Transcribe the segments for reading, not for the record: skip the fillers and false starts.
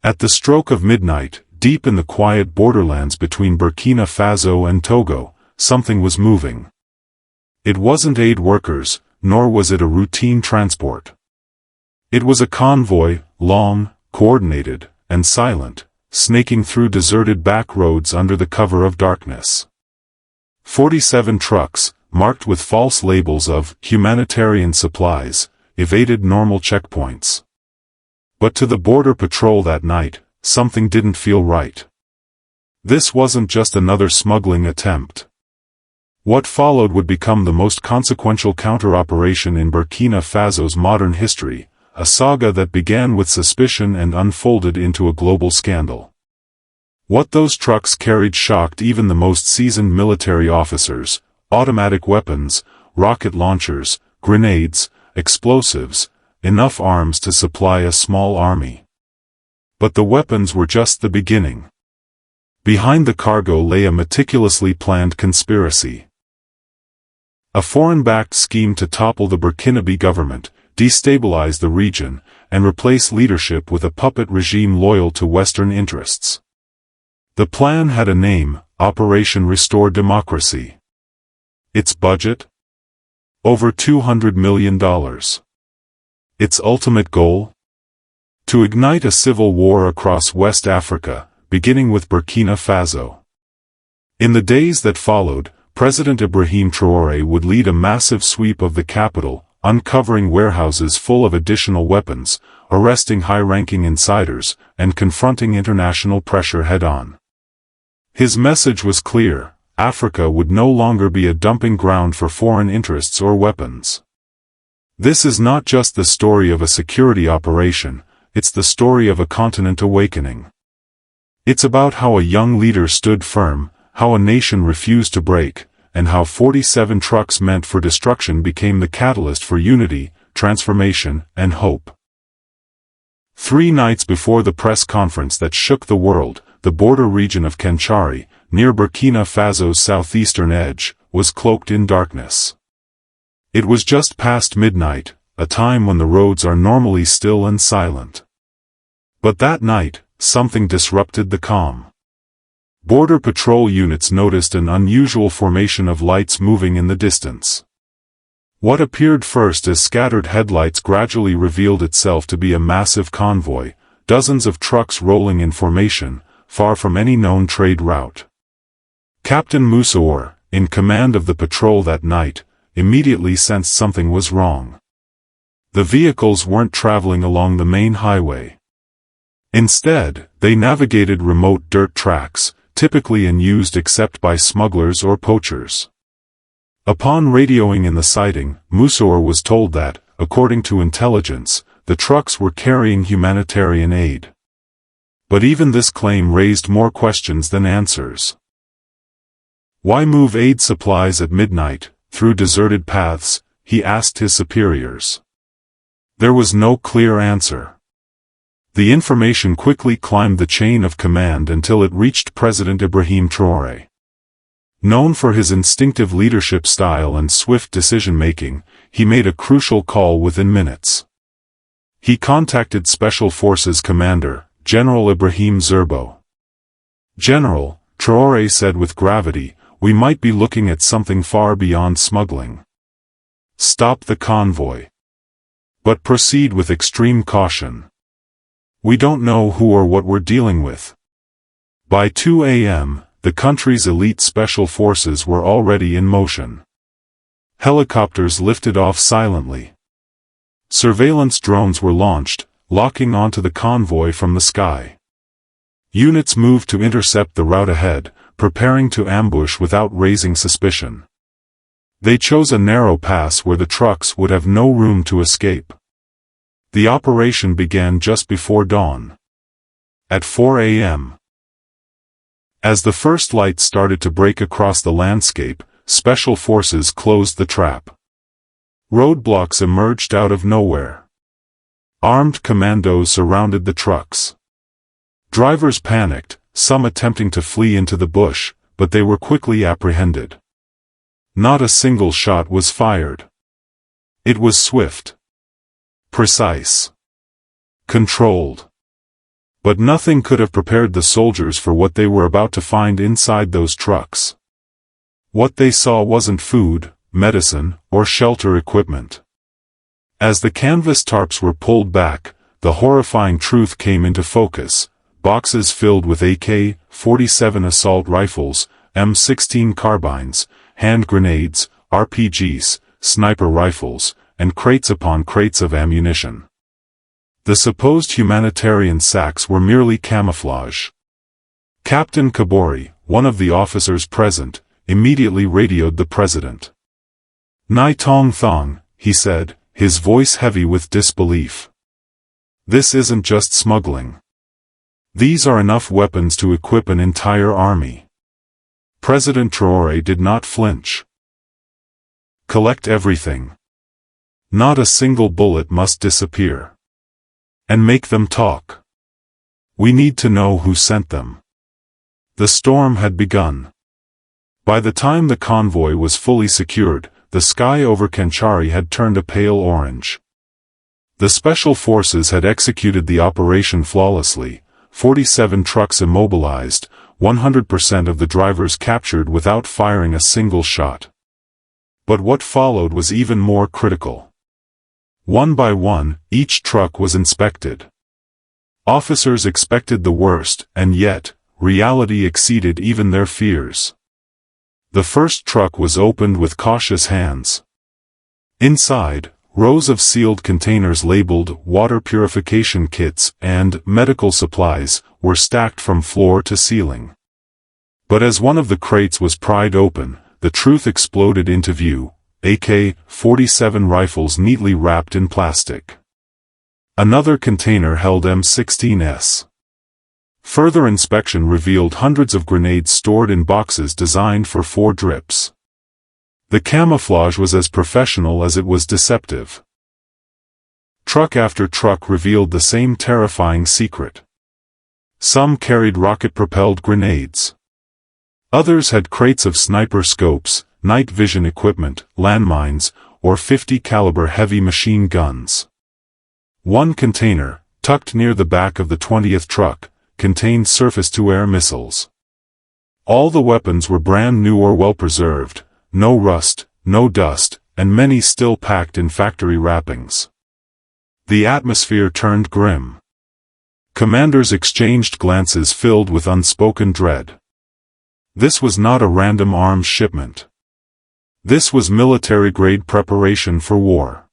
At the stroke of midnight, deep in the quiet borderlands between Burkina Faso and Togo, something was moving. It wasn't aid workers, nor was it a routine transport. It was a convoy, long, coordinated, and silent, snaking through deserted back roads under the cover of darkness. 47 trucks, marked with false labels of humanitarian supplies, evaded normal checkpoints. But to the border patrol that night, something didn't feel right. This wasn't just another smuggling attempt. What followed would become the most consequential counter-operation in Burkina Faso's modern history, a saga that began with suspicion and unfolded into a global scandal. What those trucks carried shocked even the most seasoned military officers: automatic weapons, rocket launchers, grenades, explosives, enough arms to supply a small army. But the weapons were just the beginning. Behind the cargo lay a meticulously planned conspiracy. A foreign-backed scheme to topple the Burkinabe government, destabilize the region, and replace leadership with a puppet regime loyal to Western interests. The plan had a name: Operation Restore Democracy. Its budget? Over $200 million. Its ultimate goal? To ignite a civil war across West Africa, beginning with Burkina Faso. In the days that followed, President Ibrahim Traoré would lead a massive sweep of the capital, uncovering warehouses full of additional weapons, arresting high-ranking insiders, and confronting international pressure head-on. His message was clear: Africa would no longer be a dumping ground for foreign interests or weapons. This is not just the story of a security operation, it's the story of a continent awakening. It's about how a young leader stood firm, how a nation refused to break, and how 47 trucks meant for destruction became the catalyst for unity, transformation, and hope. 3 nights before the press conference that shook the world, the border region of Kenchari, near Burkina Faso's southeastern edge, was cloaked in darkness. It was just past midnight, a time when the roads are normally still and silent. But that night, something disrupted the calm. Border patrol units noticed an unusual formation of lights moving in the distance. What appeared first as scattered headlights gradually revealed itself to be a massive convoy, dozens of trucks rolling in formation, far from any known trade route. Captain Traoré, in command of the patrol that night, immediately sensed something was wrong. The vehicles weren't traveling along the main highway. Instead, they navigated remote dirt tracks, typically unused except by smugglers or poachers. Upon radioing in the sighting, Traoré was told that, according to intelligence, the trucks were carrying humanitarian aid. But even this claim raised more questions than answers. Why move aid supplies at midnight, through deserted paths? He asked his superiors. There was no clear answer. The information quickly climbed the chain of command until it reached President Ibrahim Traoré. Known for his instinctive leadership style and swift decision-making, he made a crucial call within minutes. He contacted Special Forces Commander, General Ibrahim Zerbo. "General," Traoré said with gravity, "we might be looking at something far beyond smuggling. Stop the convoy. But proceed with extreme caution. We don't know who or what we're dealing with." By 2 a.m., the country's elite special forces were already in motion. Helicopters lifted off silently. Surveillance drones were launched, locking onto the convoy from the sky. Units moved to intercept the route ahead, preparing to ambush without raising suspicion. They chose a narrow pass where the trucks would have no room to escape. The operation began just before dawn. At 4 a.m. As the first lights started to break across the landscape, special forces closed the trap. Roadblocks emerged out of nowhere. Armed commandos surrounded the trucks. Drivers panicked, some attempting to flee into the bush, but they were quickly apprehended. Not a single shot was fired. It was swift. Precise. Controlled. But nothing could have prepared the soldiers for what they were about to find inside those trucks. What they saw wasn't food, medicine, or shelter equipment. As the canvas tarps were pulled back, the horrifying truth came into focus: boxes filled with AK-47 assault rifles, M16 carbines, hand grenades, RPGs, sniper rifles, and crates upon crates of ammunition. The supposed humanitarian sacks were merely camouflage. Captain Kabori, one of the officers present, immediately radioed the president. "Nai Tong Thong," he said, his voice heavy with disbelief. "This isn't just smuggling. These are enough weapons to equip an entire army." President Traore did not flinch. "Collect everything. Not a single bullet must disappear. And make them talk. We need to know who sent them." The storm had begun. By the time the convoy was fully secured, the sky over Kanchari had turned a pale orange. The special forces had executed the operation flawlessly, 47 trucks immobilized, 100% of the drivers captured without firing a single shot. But what followed was even more critical. One by one, each truck was inspected. Officers expected the worst, and yet, reality exceeded even their fears. The first truck was opened with cautious hands. Inside, rows of sealed containers labeled water purification kits and medical supplies were stacked from floor to ceiling. But as one of the crates was pried open, the truth exploded into view: AK-47 rifles neatly wrapped in plastic. Another container held M16s. Further inspection revealed hundreds of grenades stored in boxes designed for 4 drips. The camouflage was as professional as it was deceptive. Truck after truck revealed the same terrifying secret. Some carried rocket-propelled grenades. Others had crates of sniper scopes, night vision equipment, landmines, or 50 caliber heavy machine guns. One container, tucked near the back of the 20th truck, contained surface-to-air missiles. All the weapons were brand new or well-preserved, no rust, no dust, and many still packed in factory wrappings. The atmosphere turned grim. Commanders exchanged glances filled with unspoken dread. This was not a random arms shipment. This was military-grade preparation for war.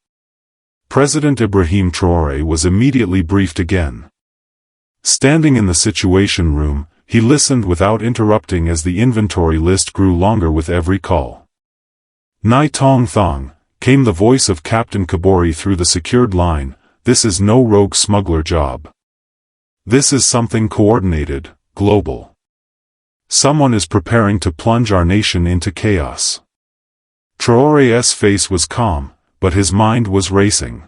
President Ibrahim Traoré was immediately briefed again. Standing in the situation room, he listened without interrupting as the inventory list grew longer with every call. "Nai Tong Thong," came the voice of Captain Kabori through the secured line, "this is no rogue smuggler job. This is something coordinated, global. Someone is preparing to plunge our nation into chaos." Traoré's face was calm, but his mind was racing.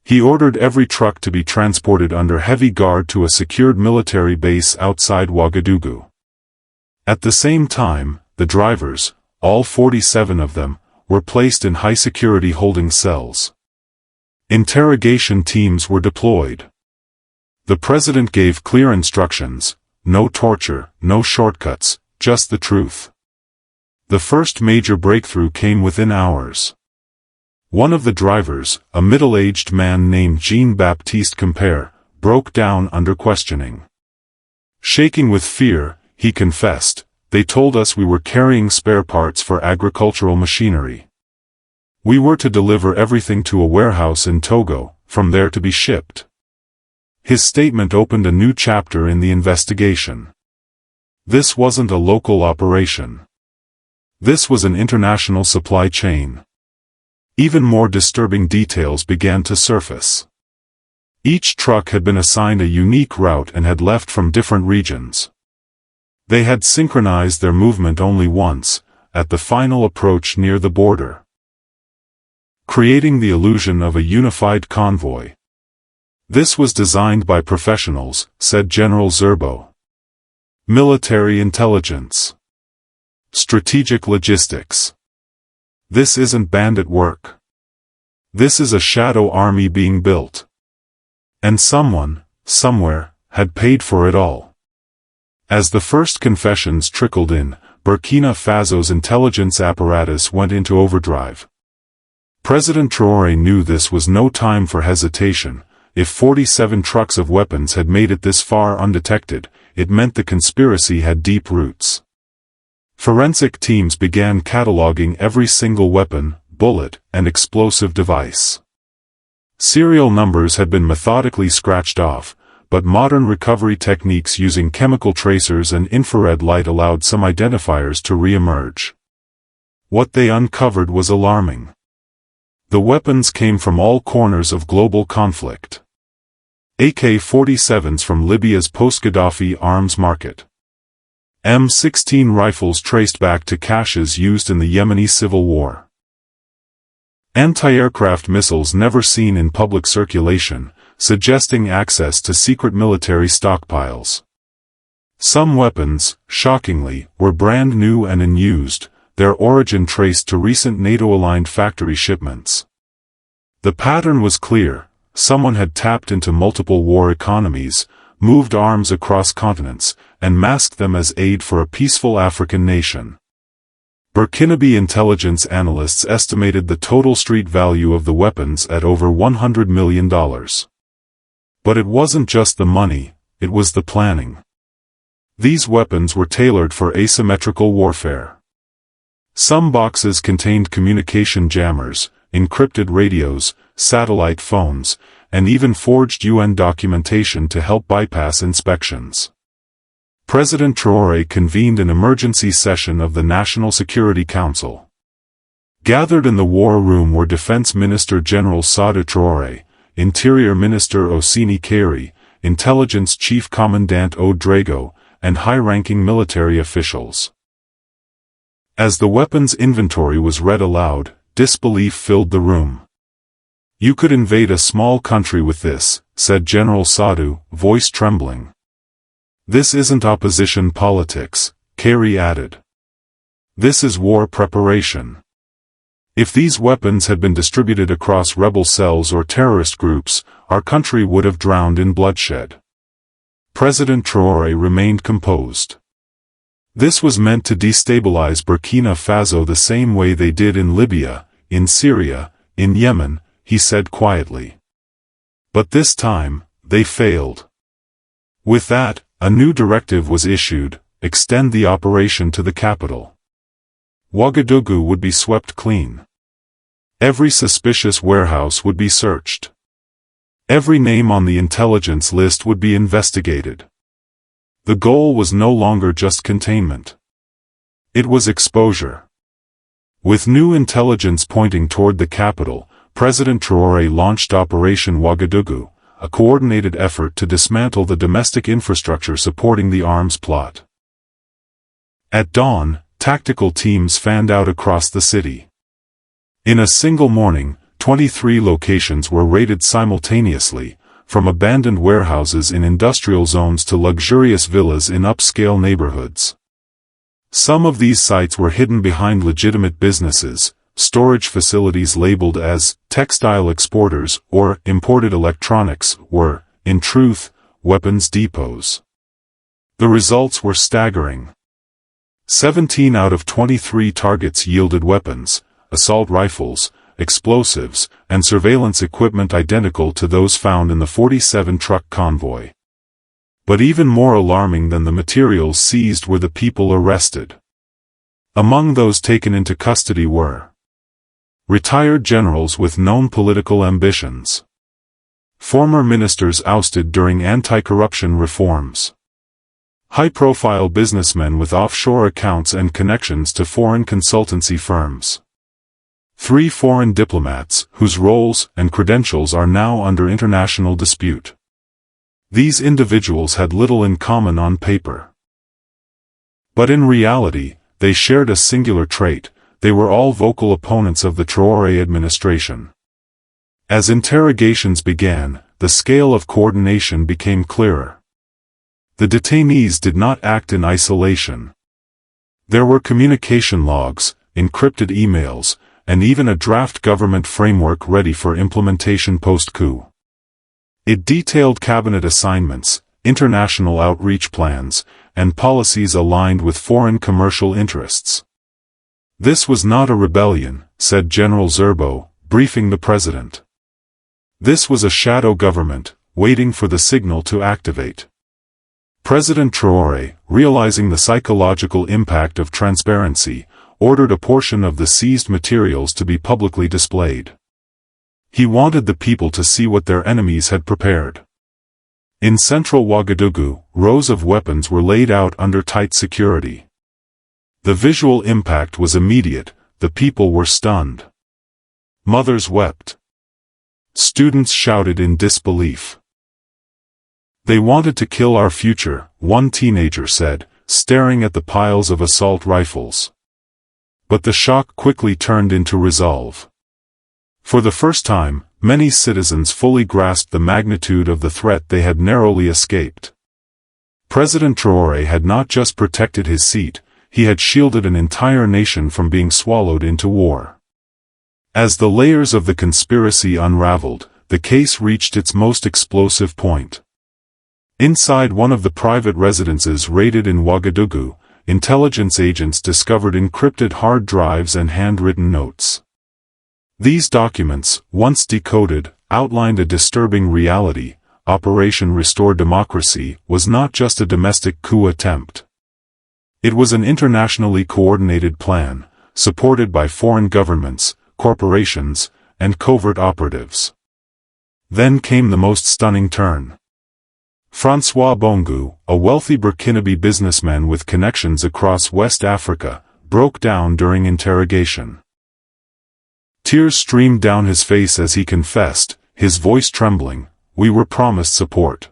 He ordered every truck to be transported under heavy guard to a secured military base outside Wagadugu. At the same time, the drivers, all 47 of them, were placed in high-security holding cells. Interrogation teams were deployed. The president gave clear instructions: no torture, no shortcuts, just the truth. The first major breakthrough came within hours. One of the drivers, a middle-aged man named Jean-Baptiste Compere, broke down under questioning. Shaking with fear, he confessed, "They told us we were carrying spare parts for agricultural machinery. We were to deliver everything to a warehouse in Togo, from there to be shipped." His statement opened a new chapter in the investigation. This wasn't a local operation. This was an international supply chain. Even more disturbing details began to surface. Each truck had been assigned a unique route and had left from different regions. They had synchronized their movement only once, at the final approach near the border, creating the illusion of a unified convoy. "This was designed by professionals," said General Zerbo. "Military intelligence. Strategic logistics. This isn't bandit work. This is a shadow army being built. And someone, somewhere, had paid for it all. As the first confessions trickled in, Burkina Faso's intelligence apparatus went into overdrive. President Traore knew this was no time for hesitation. If 47 trucks of weapons had made it this far undetected, it meant the conspiracy had deep roots. Forensic teams began cataloging every single weapon, bullet, and explosive device. Serial numbers had been methodically scratched off, but modern recovery techniques using chemical tracers and infrared light allowed some identifiers to re-emerge. What they uncovered was alarming. The weapons came from all corners of global conflict. AK-47s from Libya's post-Gaddafi arms market. M16 rifles traced back to caches used in the Yemeni civil war. Anti-aircraft missiles never seen in public circulation, suggesting access to secret military stockpiles. Some weapons, shockingly, were brand new and unused, their origin traced to recent NATO-aligned factory shipments. The pattern was clear: someone had tapped into multiple war economies, moved arms across continents, and masked them as aid for a peaceful African nation. Burkinabe intelligence analysts estimated the total street value of the weapons at over $100 million. But it wasn't just the money, it was the planning. These weapons were tailored for asymmetrical warfare. Some boxes contained communication jammers, encrypted radios, satellite phones, and even forged UN documentation to help bypass inspections. President Traore convened an emergency session of the National Security Council. Gathered in the war room were Defense Minister General Sadou Traore, Interior Minister Ousseini Kairi, Intelligence Chief Commandant Ouedraogo, and high-ranking military officials. As the weapons inventory was read aloud, disbelief filled the room. "You could invade a small country with this," said General Sadou, voice trembling. "This isn't opposition politics," Kairi added. "This is war preparation. If these weapons had been distributed across rebel cells or terrorist groups, our country would have drowned in bloodshed." President Traore remained composed. This was meant to destabilize Burkina Faso the same way they did in Libya, in Syria, in Yemen, he said quietly. But this time, they failed. With that, a new directive was issued: extend the operation to the capital. Wagadugu would be swept clean. Every suspicious warehouse would be searched. Every name on the intelligence list would be investigated. The goal was no longer just containment. It was exposure. With new intelligence pointing toward the capital, President Traore launched Operation Wagadugu, a coordinated effort to dismantle the domestic infrastructure supporting the arms plot. At dawn, tactical teams fanned out across the city. In a single morning, 23 locations were raided simultaneously, from abandoned warehouses in industrial zones to luxurious villas in upscale neighborhoods. Some of these sites were hidden behind legitimate businesses, storage facilities labeled as textile exporters or imported electronics were, in truth, weapons depots. The results were staggering. 17 out of 23 targets yielded weapons, assault rifles, explosives, and surveillance equipment identical to those found in the 47-truck convoy. But even more alarming than the materials seized were the people arrested. Among those taken into custody were retired generals with known political ambitions, former ministers ousted during anti-corruption reforms, high-profile businessmen with offshore accounts and connections to foreign consultancy firms, 3 foreign diplomats whose roles and credentials are now under international dispute. These individuals had little in common on paper. But in reality, they shared a singular trait: they were all vocal opponents of the Traore administration. As interrogations began, the scale of coordination became clearer. The detainees did not act in isolation. There were communication logs, encrypted emails, and even a draft government framework ready for implementation post-coup. It detailed cabinet assignments, international outreach plans, and policies aligned with foreign commercial interests. This was not a rebellion, said General Zerbo, briefing the president. This was a shadow government, waiting for the signal to activate. President Traore, realizing the psychological impact of transparency, ordered a portion of the seized materials to be publicly displayed. He wanted the people to see what their enemies had prepared. In central Wagadugu, rows of weapons were laid out under tight security. The visual impact was immediate, the people were stunned. Mothers wept. Students shouted in disbelief. They wanted to kill our future, one teenager said, staring at the piles of assault rifles. But the shock quickly turned into resolve. For the first time, many citizens fully grasped the magnitude of the threat they had narrowly escaped. President Traore had not just protected his seat, he had shielded an entire nation from being swallowed into war. As the layers of the conspiracy unraveled, the case reached its most explosive point. Inside one of the private residences raided in Wagadugu, intelligence agents discovered encrypted hard drives and handwritten notes. These documents, once decoded, outlined a disturbing reality. Operation Restore Democracy was not just a domestic coup attempt. It was an internationally coordinated plan, supported by foreign governments, corporations, and covert operatives. Then came the most stunning turn. François Bongo, a wealthy Burkinabe businessman with connections across West Africa, broke down during interrogation. Tears streamed down his face as he confessed, his voice trembling, "We were promised support.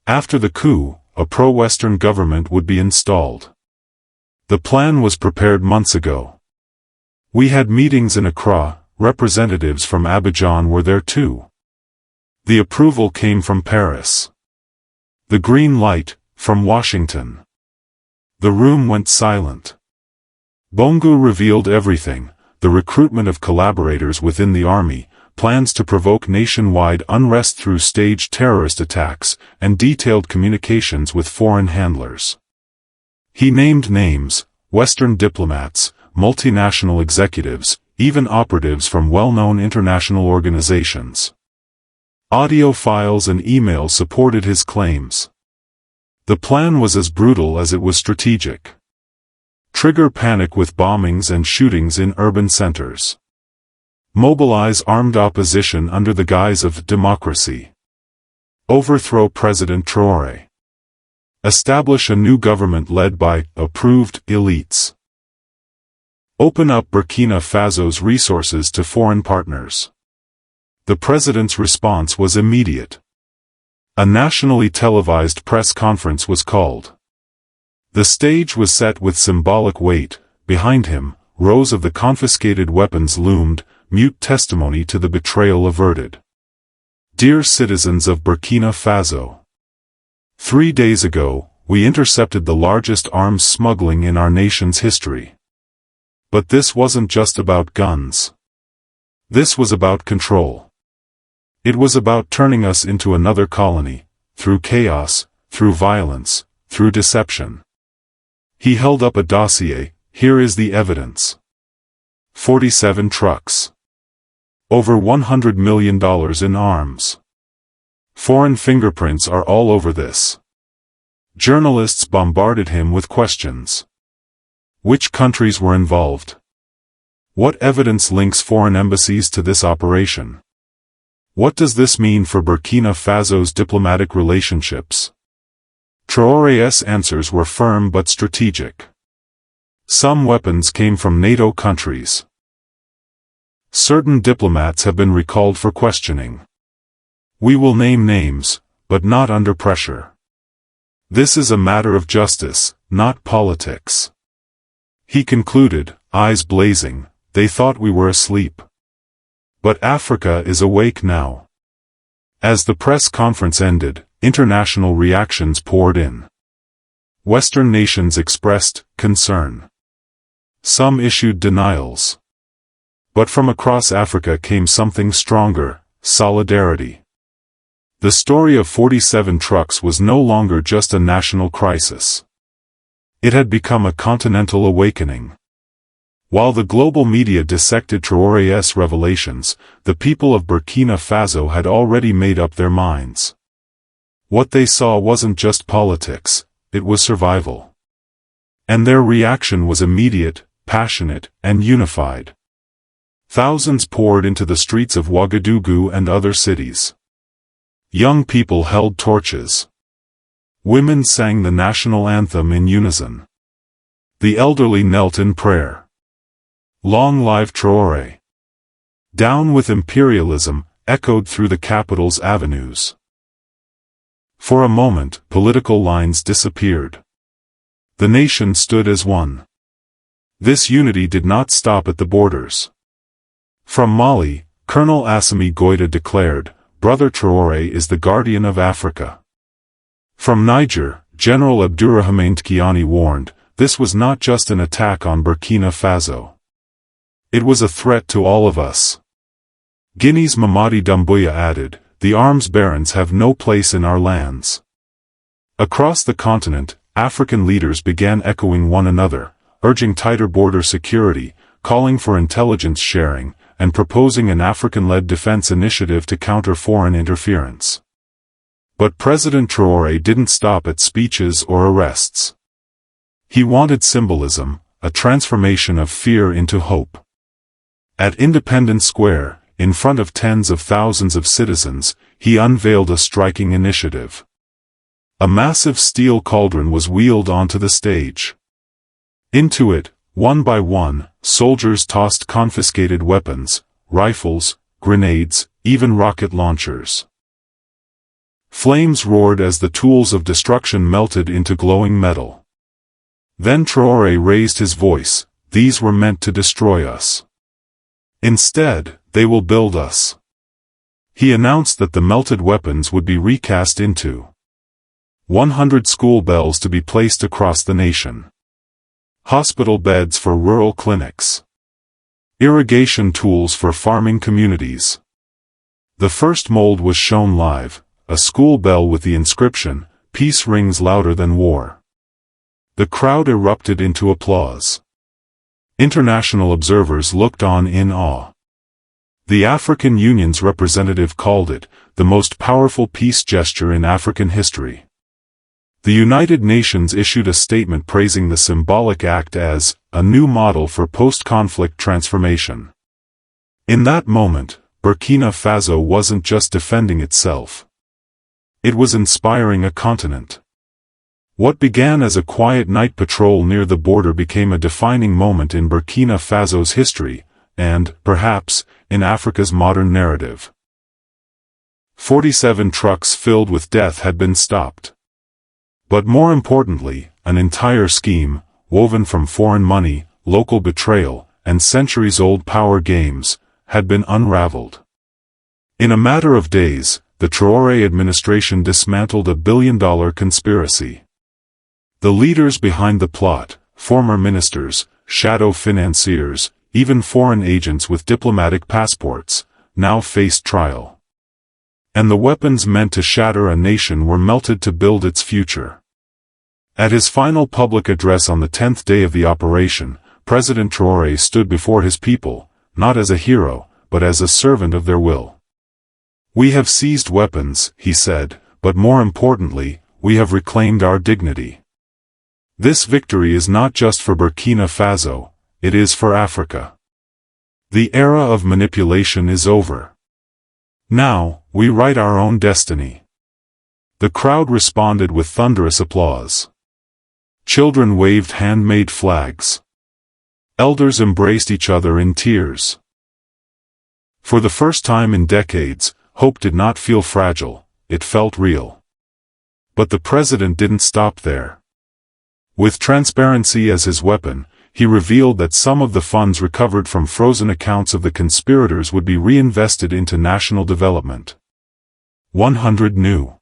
After the coup, a pro-Western government would be installed. The plan was prepared months ago. We had meetings in Accra, representatives from Abidjan were there too. The approval came from Paris. The green light, from Washington." The room went silent. Bongo revealed everything: the recruitment of collaborators within the army, plans to provoke nationwide unrest through staged terrorist attacks, and detailed communications with foreign handlers. He named names: Western diplomats, multinational executives, even operatives from well-known international organizations. Audio files and emails supported his claims. The plan was as brutal as it was strategic. Trigger panic with bombings and shootings in urban centers. Mobilize armed opposition under the guise of democracy. Overthrow President Traore. Establish a new government led by approved elites. Open up Burkina Faso's resources to foreign partners. The president's response was immediate. A nationally televised press conference was called. The stage was set with symbolic weight. Behind him, rows of the confiscated weapons loomed, mute testimony to the betrayal averted. Dear citizens of Burkina Faso. 3 days ago, we intercepted the largest arms smuggling in our nation's history. But this wasn't just about guns. This was about control. It was about turning us into another colony, through chaos, through violence, through deception. He held up a dossier. Here is the evidence. 47 trucks. Over $100 million in arms. Foreign fingerprints are all over this. Journalists bombarded him with questions. Which countries were involved? What evidence links foreign embassies to this operation? What does this mean for Burkina Faso's diplomatic relationships? Traore's answers were firm but strategic. Some weapons came from NATO countries. Certain diplomats have been recalled for questioning. We will name names, but not under pressure. This is a matter of justice, not politics. He concluded, eyes blazing, they thought we were asleep. But Africa is awake now. As the press conference ended, international reactions poured in. Western nations expressed concern. Some issued denials. But from across Africa came something stronger: solidarity. The story of 47 trucks was no longer just a national crisis. It had become a continental awakening. While the global media dissected Traoré's revelations, the people of Burkina Faso had already made up their minds. What they saw wasn't just politics, it was survival. And their reaction was immediate, passionate, and unified. Thousands poured into the streets of Wagadugu and other cities. Young people held torches. Women sang the national anthem in unison. The elderly knelt in prayer. Long live Traoré! Down with imperialism echoed through the capital's avenues. For a moment, political lines disappeared. The nation stood as one. This unity did not stop at the borders. From Mali, Colonel Assimi Goïta declared, "Brother Traoré is the guardian of Africa." From Niger, General Abdourahmane Tiani warned, this was not just an attack on Burkina Faso. It was a threat to all of us. Guinea's Mamadi Doumbouya added, "The arms barons have no place in our lands." Across the continent, African leaders began echoing one another, urging tighter border security, calling for intelligence sharing, and proposing an African-led defense initiative to counter foreign interference. But President Traoré didn't stop at speeches or arrests. He wanted symbolism, a transformation of fear into hope. At Independence Square, in front of tens of thousands of citizens, he unveiled a striking initiative. A massive steel cauldron was wheeled onto the stage. Into it, one by one, soldiers tossed confiscated weapons, rifles, grenades, even rocket launchers. Flames roared as the tools of destruction melted into glowing metal. Then Traoré raised his voice, "These were meant to destroy us. Instead, they will build us." He announced that the melted weapons would be recast into 100 school bells to be placed across the nation. Hospital beds for rural clinics. Irrigation tools for farming communities. The first mold was shown live, a school bell with the inscription, "Peace rings louder than war." The crowd erupted into applause. International observers looked on in awe. The African Union's representative called it, the most powerful peace gesture in African history. The United Nations issued a statement praising the symbolic act as a new model for post-conflict transformation. In that moment, Burkina Faso wasn't just defending itself. It was inspiring a continent. What began as a quiet night patrol near the border became a defining moment in Burkina Faso's history, and, perhaps, in Africa's modern narrative. 47 trucks filled with death had been stopped. But more importantly, an entire scheme, woven from foreign money, local betrayal, and centuries-old power games, had been unraveled. In a matter of days, the Traoré administration dismantled a billion-dollar conspiracy. The leaders behind the plot, former ministers, shadow financiers, even foreign agents with diplomatic passports, now faced trial. And the weapons meant to shatter a nation were melted to build its future. At his final public address on the 10th day of the operation, President Traoré stood before his people, not as a hero, but as a servant of their will. "We have seized weapons," he said, "but more importantly, we have reclaimed our dignity. This victory is not just for Burkina Faso, it is for Africa. The era of manipulation is over. Now, we write our own destiny." The crowd responded with thunderous applause. Children waved handmade flags. Elders embraced each other in tears. For the first time in decades, hope did not feel fragile, it felt real. But the president didn't stop there. With transparency as his weapon, he revealed that some of the funds recovered from frozen accounts of the conspirators would be reinvested into national development. 100 new